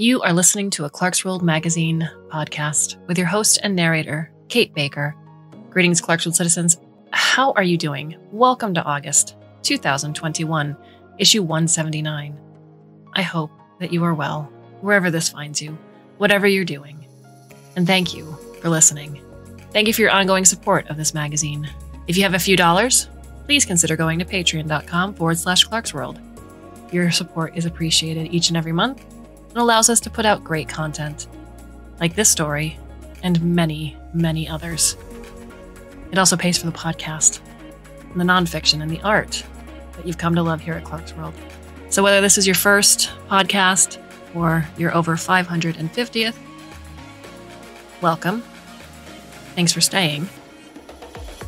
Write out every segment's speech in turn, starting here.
You are listening to a Clarkesworld Magazine podcast with your host and narrator, Kate Baker. Greetings, Clarkesworld citizens. How are you doing? Welcome to August 2021, issue 179. I hope that you are well, wherever this finds you, whatever you're doing. And thank you for listening. Thank you for your ongoing support of this magazine. If you have a few dollars, please consider going to patreon.com/Clarkesworld. Your support is appreciated each and every month and allows us to put out great content, like this story and many, many others. It also pays for the podcast, and the nonfiction, and the art that you've come to love here at Clarkesworld. So whether this is your first podcast or your over 550th, welcome. Thanks for staying.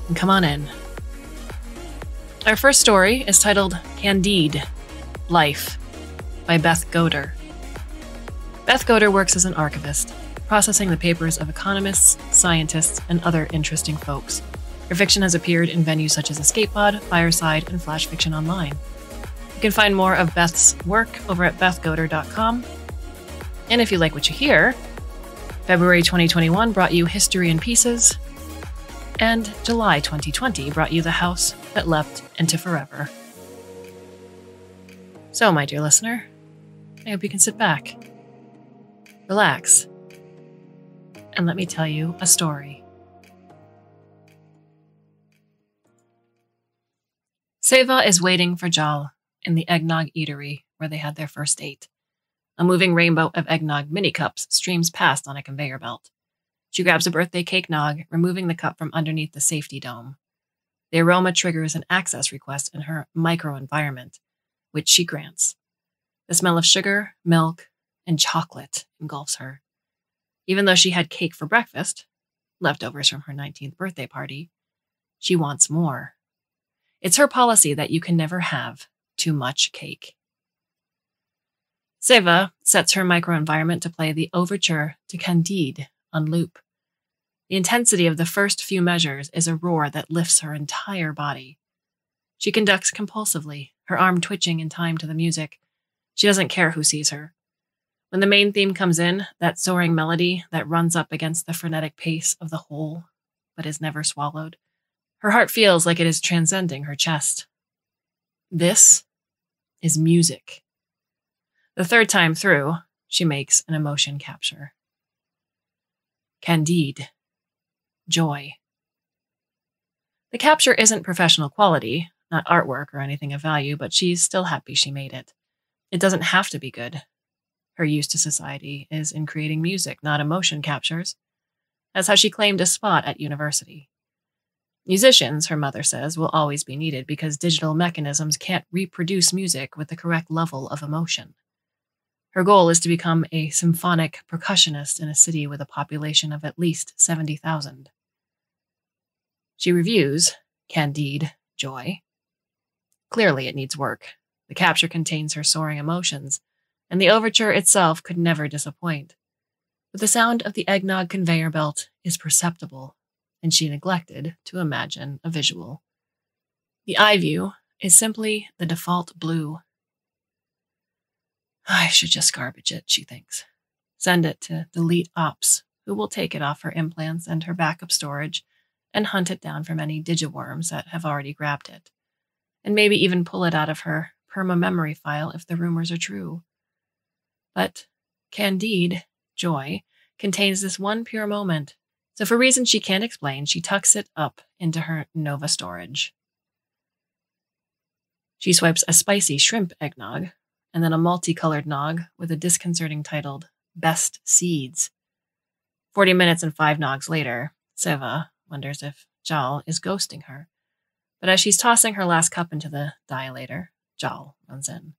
And come on in. Our first story is titled Candide, Life by Beth Goder. Beth Goder works as an archivist, processing the papers of economists, scientists, and other interesting folks. Her fiction has appeared in venues such as Escape Pod, Fireside, and Flash Fiction Online. You can find more of Beth's work over at bethgoder.com. And if you like what you hear, February 2021 brought you History in Pieces, and July 2020 brought you The House That Leapt Into Forever. So, my dear listener, I hope you can sit back, relax, and let me tell you a story. Seva is waiting for Jal in the eggnog eatery where they had their first date. A moving rainbow of eggnog mini cups streams past on a conveyor belt. She grabs a birthday cake nog, removing the cup from underneath the safety dome. The aroma triggers an access request in her microenvironment, which she grants. The smell of sugar, milk, and chocolate engulfs her. Even though she had cake for breakfast, leftovers from her 19th birthday party, she wants more. It's her policy that you can never have too much cake. Seva sets her microenvironment to play the overture to Candide on loop. The intensity of the first few measures is a roar that lifts her entire body. She conducts compulsively, her arm twitching in time to the music. She doesn't care who sees her. When the main theme comes in, that soaring melody that runs up against the frenetic pace of the whole, but is never swallowed, her heart feels like it is transcending her chest. This is music. The third time through, she makes an emotion capture. Candide. Joy. The capture isn't professional quality, not artwork or anything of value, but she's still happy she made it. It doesn't have to be good. Her use to society is in creating music, not emotion captures. That's how she claimed a spot at university. Musicians, her mother says, will always be needed because digital mechanisms can't reproduce music with the correct level of emotion. Her goal is to become a symphonic percussionist in a city with a population of at least 70,000. She reviews Candide, Joy. Clearly it needs work. The capture contains her soaring emotions, and the overture itself could never disappoint. But the sound of the eggnog conveyor belt is perceptible, and she neglected to imagine a visual. The eye view is simply the default blue. I should just garbage it, she thinks. Send it to Delete Ops, who will take it off her implants and her backup storage and hunt it down from any digiworms that have already grabbed it. And maybe even pull it out of her perma-memory file if the rumors are true. But Candide, Joy, contains this one pure moment. So for reasons she can't explain, she tucks it up into her Nova storage. She swipes a spicy shrimp eggnog, and then a multicolored nog with a disconcerting titled Best Seeds. 40 minutes and 5 nogs later, Seva wonders if Jal is ghosting her. But as she's tossing her last cup into the dilator, Jal runs in.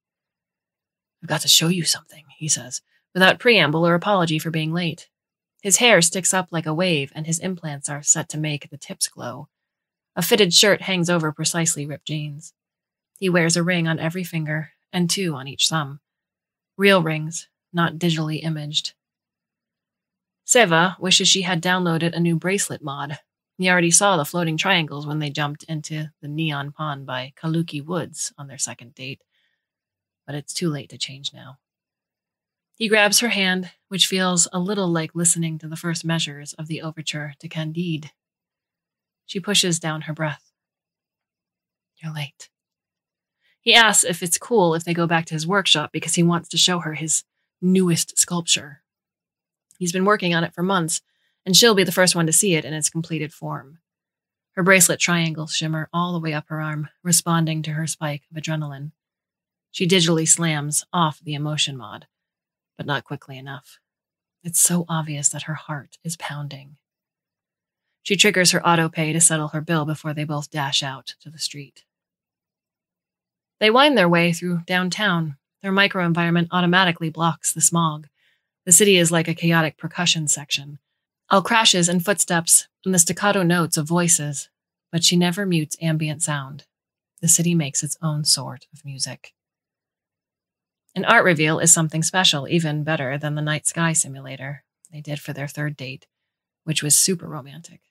I've got to show you something, he says, without preamble or apology for being late. His hair sticks up like a wave, and his implants are set to make the tips glow. A fitted shirt hangs over precisely ripped jeans. He wears a ring on every finger, and 2 on each thumb. Real rings, not digitally imaged. Seva wishes she had downloaded a new bracelet mod. He already saw the floating triangles when they jumped into the neon pond by Kaluki Woods on their second date, but it's too late to change now. He grabs her hand, which feels a little like listening to the first measures of the overture to Candide. She pushes down her breath. You're late. He asks if it's cool if they go back to his workshop because he wants to show her his newest sculpture. He's been working on it for months, and she'll be the first one to see it in its completed form. Her bracelet triangles shimmer all the way up her arm, responding to her spike of adrenaline. She digitally slams off the emotion mod, but not quickly enough. It's so obvious that her heart is pounding. She triggers her auto-pay to settle her bill before they both dash out to the street. They wind their way through downtown. Their microenvironment automatically blocks the smog. The city is like a chaotic percussion section. All crashes and footsteps and the staccato notes of voices, but she never mutes ambient sound. The city makes its own sort of music. An art reveal is something special, even better than the night sky simulator they did for their third date, which was super romantic.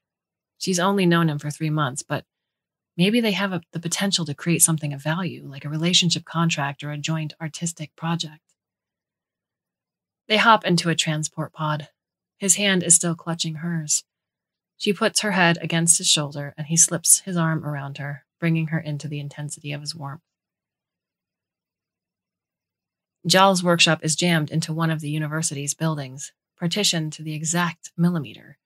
She's only known him for 3 months, but maybe they have the potential to create something of value, like a relationship contract or a joint artistic project. They hop into a transport pod. His hand is still clutching hers. She puts her head against his shoulder, and he slips his arm around her, bringing her into the intensity of his warmth. Jal's workshop is jammed into one of the university's buildings, partitioned to the exact millimeter.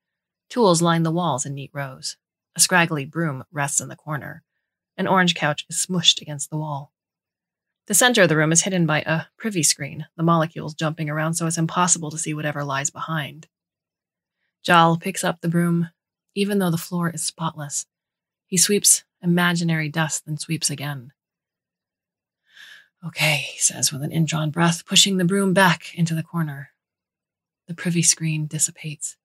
Tools line the walls in neat rows. A scraggly broom rests in the corner. An orange couch is smushed against the wall. The center of the room is hidden by a privy screen, the molecules jumping around so it's impossible to see whatever lies behind. Jal picks up the broom, even though the floor is spotless. He sweeps imaginary dust, then sweeps again. Okay, he says with an indrawn breath, pushing the broom back into the corner. The privy screen dissipates.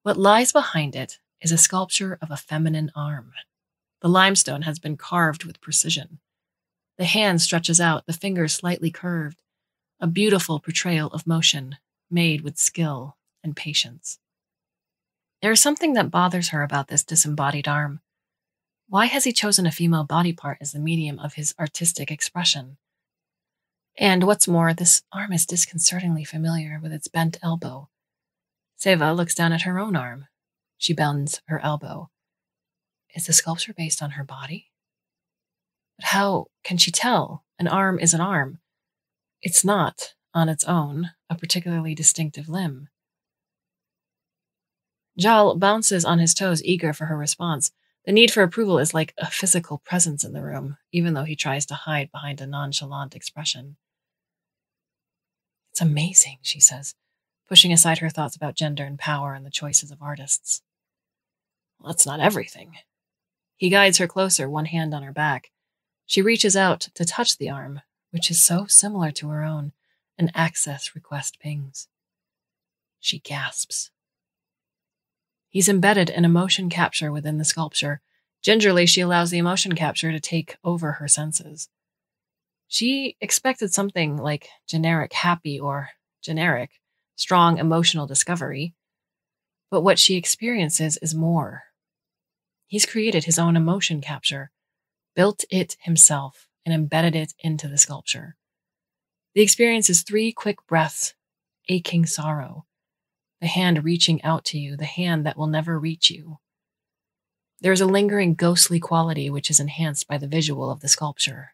What lies behind it is a sculpture of a feminine arm. The limestone has been carved with precision. The hand stretches out, the fingers slightly curved, a beautiful portrayal of motion, made with skill and patience. There is something that bothers her about this disembodied arm. Why has he chosen a female body part as the medium of his artistic expression? And what's more, this arm is disconcertingly familiar with its bent elbow. Seva looks down at her own arm. She bends her elbow. Is the sculpture based on her body? But how can she tell? An arm is an arm. It's not, on its own, a particularly distinctive limb. Jal bounces on his toes, eager for her response. The need for approval is like a physical presence in the room, even though he tries to hide behind a nonchalant expression. It's amazing, she says, pushing aside her thoughts about gender and power and the choices of artists. Well, that's not everything. He guides her closer, one hand on her back. She reaches out to touch the arm, which is so similar to her own. An access request pings. She gasps. He's embedded an emotion capture within the sculpture. Gingerly, she allows the emotion capture to take over her senses. She expected something like generic happy or generic strong emotional discovery, but what she experiences is more. He's created his own emotion capture, built it himself, and embedded it into the sculpture. The experience is 3 quick breaths, aching sorrow, the hand reaching out to you, the hand that will never reach you. There is a lingering ghostly quality which is enhanced by the visual of the sculpture.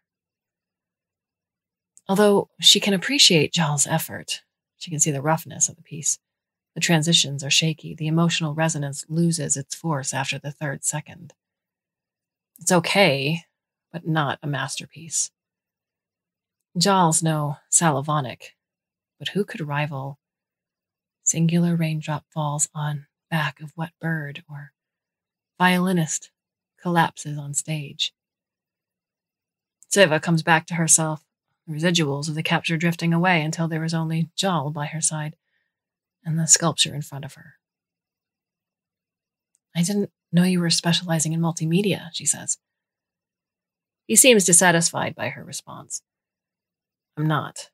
Although she can appreciate Jal's effort, she can see the roughness of the piece. The transitions are shaky. The emotional resonance loses its force after the 3rd second. It's okay, but not a masterpiece. Jal's no Salavonic, but who could rival singular raindrop falls on back of wet bird or violinist collapses on stage? Seva comes back to herself, the residuals of the capture drifting away until there is only Jal by her side and the sculpture in front of her. I didn't know you were specializing in multimedia, she says. He seems dissatisfied by her response. I'm not,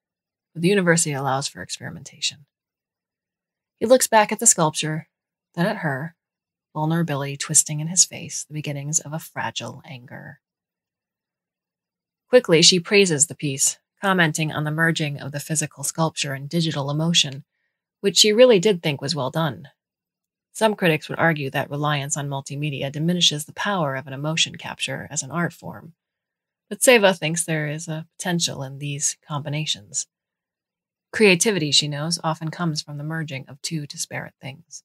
but the university allows for experimentation. He looks back at the sculpture, then at her, vulnerability twisting in his face, the beginnings of a fragile anger. Quickly, she praises the piece, commenting on the merging of the physical sculpture and digital emotion, which she really did think was well done. Some critics would argue that reliance on multimedia diminishes the power of an emotion capture as an art form, but Seva thinks there is a potential in these combinations. Creativity, she knows, often comes from the merging of two disparate things.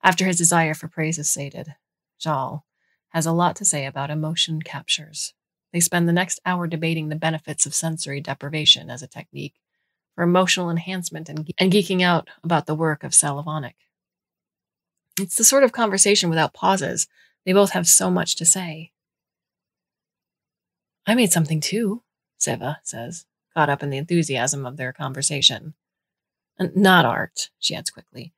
After his desire for praise is sated, Jal has a lot to say about emotion captures. They spend the next hour debating the benefits of sensory deprivation as a technique for emotional enhancement and geeking out about the work of Salavonic. It's the sort of conversation without pauses. They both have so much to say. I made something too, Seva says, caught up in the enthusiasm of their conversation. And not art, she adds quickly.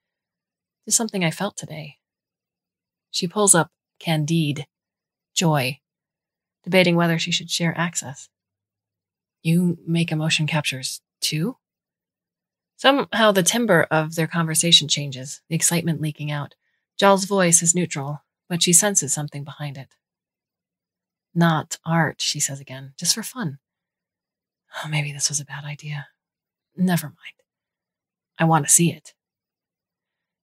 Just something I felt today. She pulls up Candide, joy, debating whether she should share access. You make emotion captures too? Somehow the timbre of their conversation changes, the excitement leaking out. Jal's voice is neutral, but she senses something behind it. Not art, she says again, just for fun. Oh, maybe this was a bad idea. Never mind. I want to see it.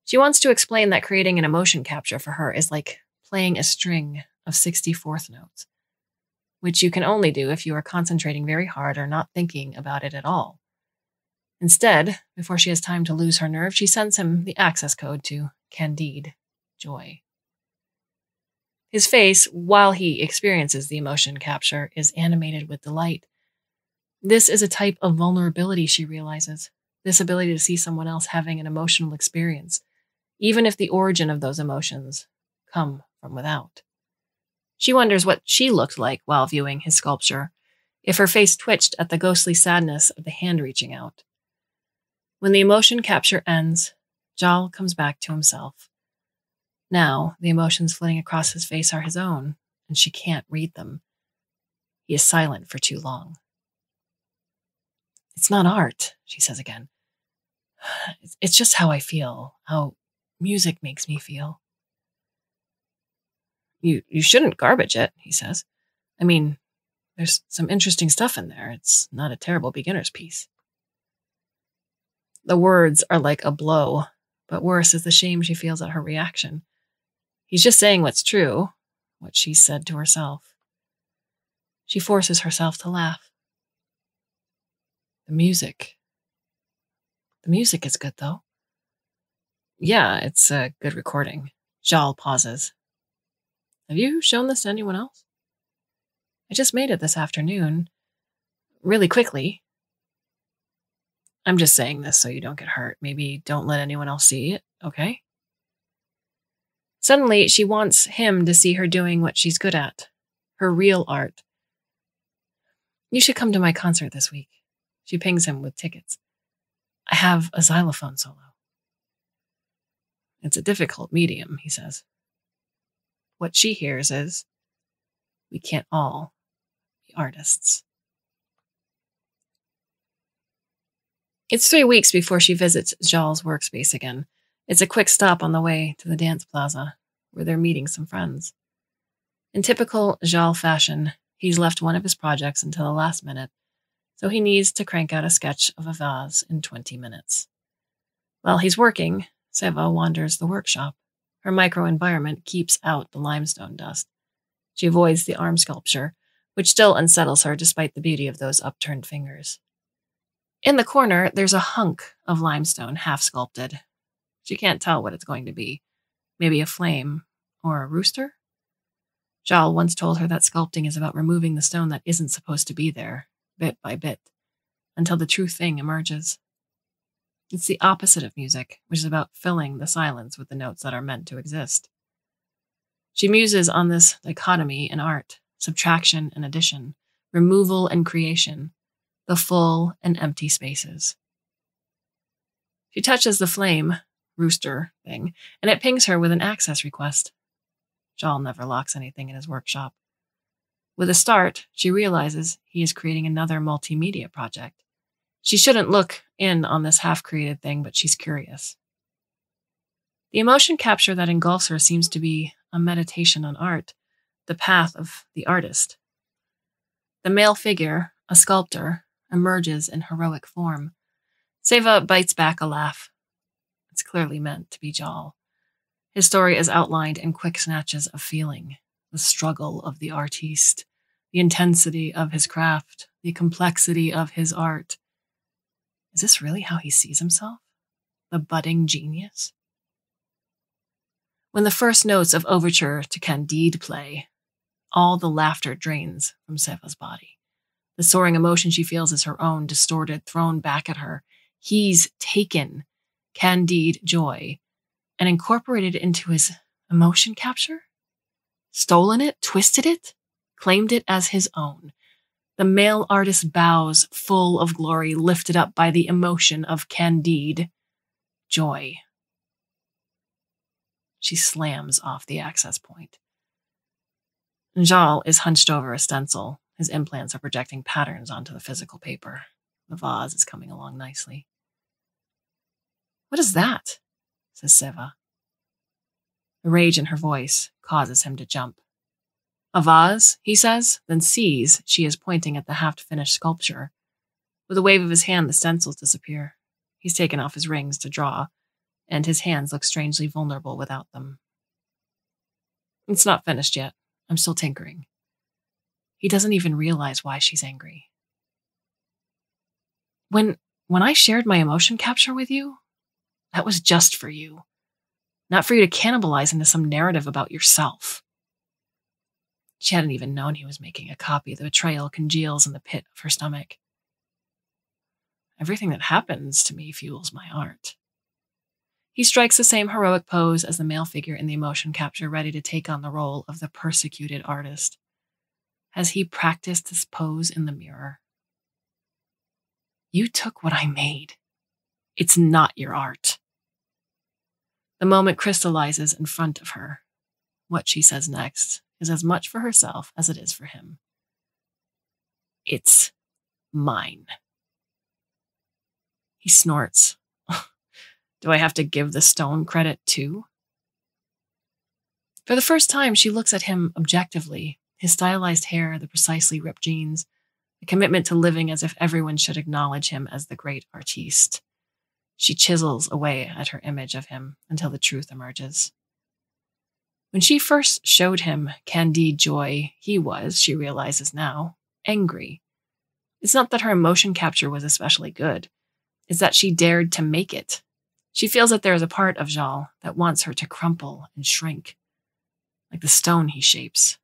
She wants to explain that creating an emotion capture for her is like playing a string of 64th notes, which you can only do if you are concentrating very hard or not thinking about it at all. Instead, before she has time to lose her nerve, she sends him the access code to Candide, joy. His face, while he experiences the emotion capture, is animated with delight. This is a type of vulnerability, she realizes. This ability to see someone else having an emotional experience, even if the origin of those emotions come from without. She wonders what she looked like while viewing his sculpture, if her face twitched at the ghostly sadness of the hand reaching out. When the emotion capture ends, Jal comes back to himself. Now, the emotions flitting across his face are his own, and she can't read them. He is silent for too long. It's not art, she says again. It's just how I feel, how music makes me feel. You shouldn't garbage it, he says. I mean, there's some interesting stuff in there. It's not a terrible beginner's piece. The words are like a blow, but worse is the shame she feels at her reaction. He's just saying what's true, what she said to herself. She forces herself to laugh. The music is good, though. Yeah, it's a good recording. Jal pauses. Have you shown this to anyone else? I just made it this afternoon. Really quickly. I'm just saying this so you don't get hurt. Maybe don't let anyone else see it, okay? Suddenly, she wants him to see her doing what she's good at. Her real art. You should come to my concert this week. She pings him with tickets. I have a xylophone solo. It's a difficult medium, he says. What she hears is, we can't all be artists. It's 3 weeks before she visits Jal's workspace again. It's a quick stop on the way to the dance plaza, where they're meeting some friends. In typical Jal fashion, he's left one of his projects until the last minute, so he needs to crank out a sketch of a vase in 20 minutes. While he's working, Seva wanders the workshop. Her microenvironment keeps out the limestone dust. She avoids the arm sculpture, which still unsettles her despite the beauty of those upturned fingers. In the corner, there's a hunk of limestone half-sculpted. She can't tell what it's going to be. Maybe a flame or a rooster? Jal once told her that sculpting is about removing the stone that isn't supposed to be there, bit by bit, until the true thing emerges. It's the opposite of music, which is about filling the silence with the notes that are meant to exist. She muses on this dichotomy in art, subtraction and addition, removal and creation, the full and empty spaces. She touches the flame, rooster thing, and it pings her with an access request. Jal never locks anything in his workshop. With a start, she realizes he is creating another multimedia project. She shouldn't look in on this half-created thing, but she's curious. The emotion capture that engulfs her seems to be a meditation on art, the path of the artist. The male figure, A sculptor emerges in heroic form. Seva bites back a laugh. It's clearly meant to be Jal. His story is outlined in quick snatches of feeling, the struggle of the artiste, the intensity of his craft, the complexity of his art. Is this really how he sees himself? The budding genius? When the first notes of Overture to Candide play, all the laughter drains from Seva's body. The soaring emotion she feels is her own, distorted, thrown back at her. He's taken Candide joy and incorporated it into his emotion capture? Stolen it, twisted it, claimed it as his own. The male artist bows, full of glory, lifted up by the emotion of Candide joy. She slams off the access point. Jal is hunched over a stencil. His implants are projecting patterns onto the physical paper. The vase is coming along nicely. "What is that?" says Seva. The rage in her voice causes him to jump. "A vase," he says, then sees she is pointing at the half-finished sculpture. With a wave of his hand, the stencils disappear. He's taken off his rings to draw, and his hands look strangely vulnerable without them. "It's not finished yet. I'm still tinkering." He doesn't even realize why she's angry. When I shared my emotion capture with you, that was just for you. Not for you to cannibalize into some narrative about yourself. She hadn't even known he was making a copy. The betrayal congeals in the pit of her stomach. "Everything that happens to me fuels my art." He strikes the same heroic pose as the male figure in the emotion capture, ready to take on the role of the persecuted artist. Has he practiced this pose in the mirror? "You took what I made. It's not your art." The moment crystallizes in front of her. What she says next is as much for herself as it is for him. "It's mine." He snorts. Do I have to give the stone credit too? For the first time, she looks at him objectively. His stylized hair, the precisely ripped jeans, the commitment to living as if everyone should acknowledge him as the great artiste. She chisels away at her image of him until the truth emerges. When she first showed him Candide joy, he was, she realizes now, angry. It's not that her emotion capture was especially good. It's that she dared to make it. She feels that there is a part of Jal that wants her to crumple and shrink, like the stone he shapes.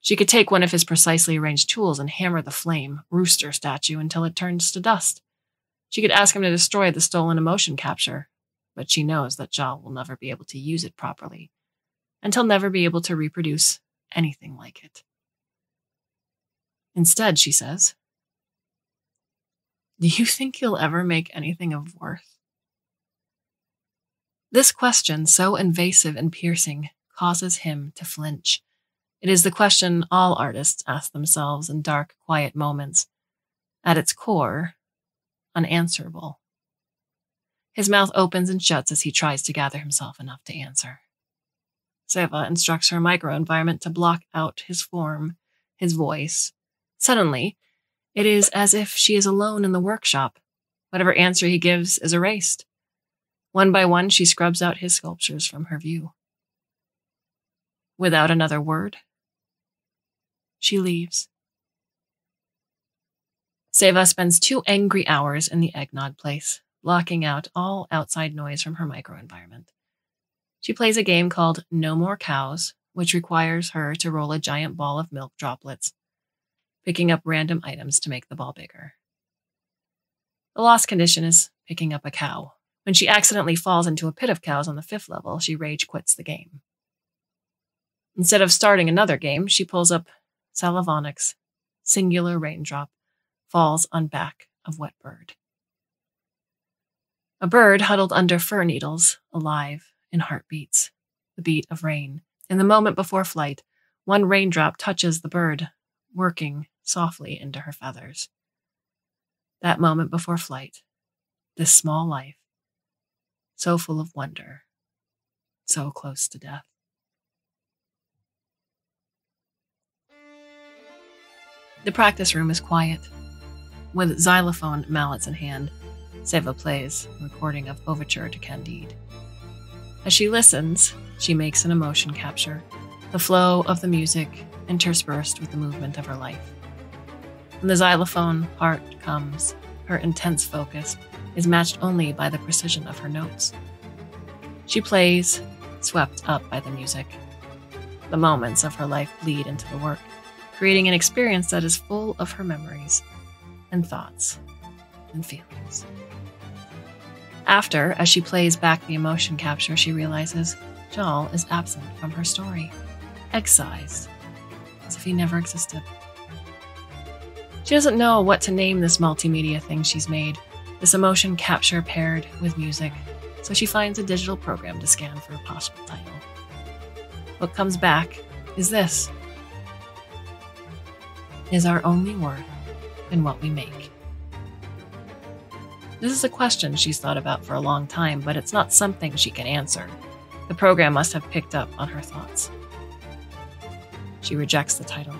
She could take one of his precisely arranged tools and hammer the flame, rooster statue, until it turns to dust. She could ask him to destroy the stolen emotion capture, but she knows that Jal will never be able to use it properly, and he'll never be able to reproduce anything like it. Instead, she says, "Do you think he'll ever make anything of worth?" This question, so invasive and piercing, causes him to flinch. It is the question all artists ask themselves in dark, quiet moments. At its core, unanswerable. His mouth opens and shuts as he tries to gather himself enough to answer. Seva instructs her microenvironment to block out his form, his voice. Suddenly, it is as if she is alone in the workshop. Whatever answer he gives is erased. One by one, she scrubs out his sculptures from her view. Without another word, she leaves. Seva spends 2 angry hours in the eggnog place, blocking out all outside noise from her microenvironment. She plays a game called No More Cows, which requires her to roll a giant ball of milk droplets, picking up random items to make the ball bigger. The lost condition is picking up a cow. When she accidentally falls into a pit of cows on the 5th level, she rage quits the game. Instead of starting another game, she pulls up Salavonics, singular raindrop, falls on back of wet bird. A bird huddled under fir needles, alive in heartbeats, the beat of rain. In the moment before flight, one raindrop touches the bird, working softly into her feathers. That moment before flight, this small life, so full of wonder, so close to death. The practice room is quiet. With xylophone mallets in hand, Seva plays a recording of Overture to Candide. As she listens, she makes an emotion capture, the flow of the music interspersed with the movement of her life. When the xylophone part comes, her intense focus is matched only by the precision of her notes. She plays, swept up by the music. The moments of her life bleed into the work, creating an experience that is full of her memories and thoughts and feelings. After, as she plays back the emotion capture, she realizes Jal is absent from her story, excised, as if he never existed. She doesn't know what to name this multimedia thing she's made, this emotion capture paired with music, so she finds a digital program to scan for a possible title. What comes back is this: is our only worth in what we make? This is a question she's thought about for a long time, but it's not something she can answer. The program must have picked up on her thoughts. She rejects the title.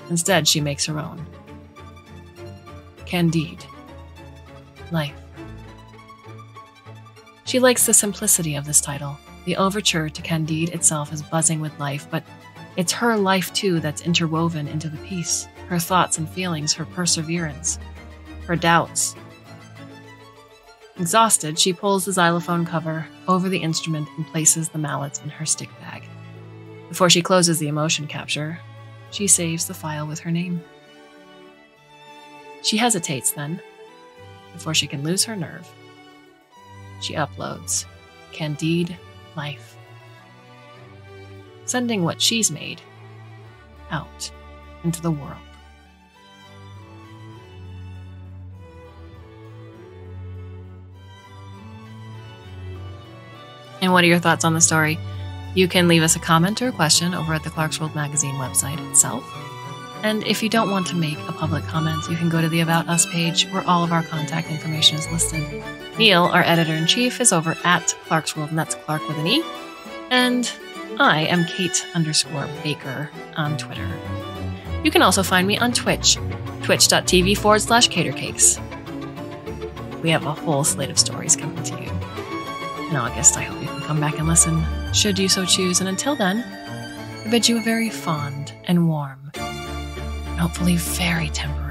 Instead, she makes her own. Candide. Life. She likes the simplicity of this title. The overture to Candide itself is buzzing with life, but it's her life too that's interwoven into the piece. Her thoughts and feelings, her perseverance, her doubts. Exhausted, she pulls the xylophone cover over the instrument and places the mallets in her stick bag. Before she closes the emotion capture, she saves the file with her name. She hesitates then, before she can lose her nerve. She uploads Candide Life, sending what she's made out into the world. And what are your thoughts on the story? You can leave us a comment or a question over at the Clarkesworld Magazine website itself. And if you don't want to make a public comment, you can go to the About Us page where all of our contact information is listed. Neil, our editor-in-chief, is over at Clarkesworld, and that's Clark with an E. And I am Kate_Baker on Twitter. You can also find me on Twitch, twitch.tv/catercakes. We have a whole slate of stories coming to you in August. I hope you can come back and listen, should you so choose. And until then, I bid you a very fond and warm, and hopefully very temporary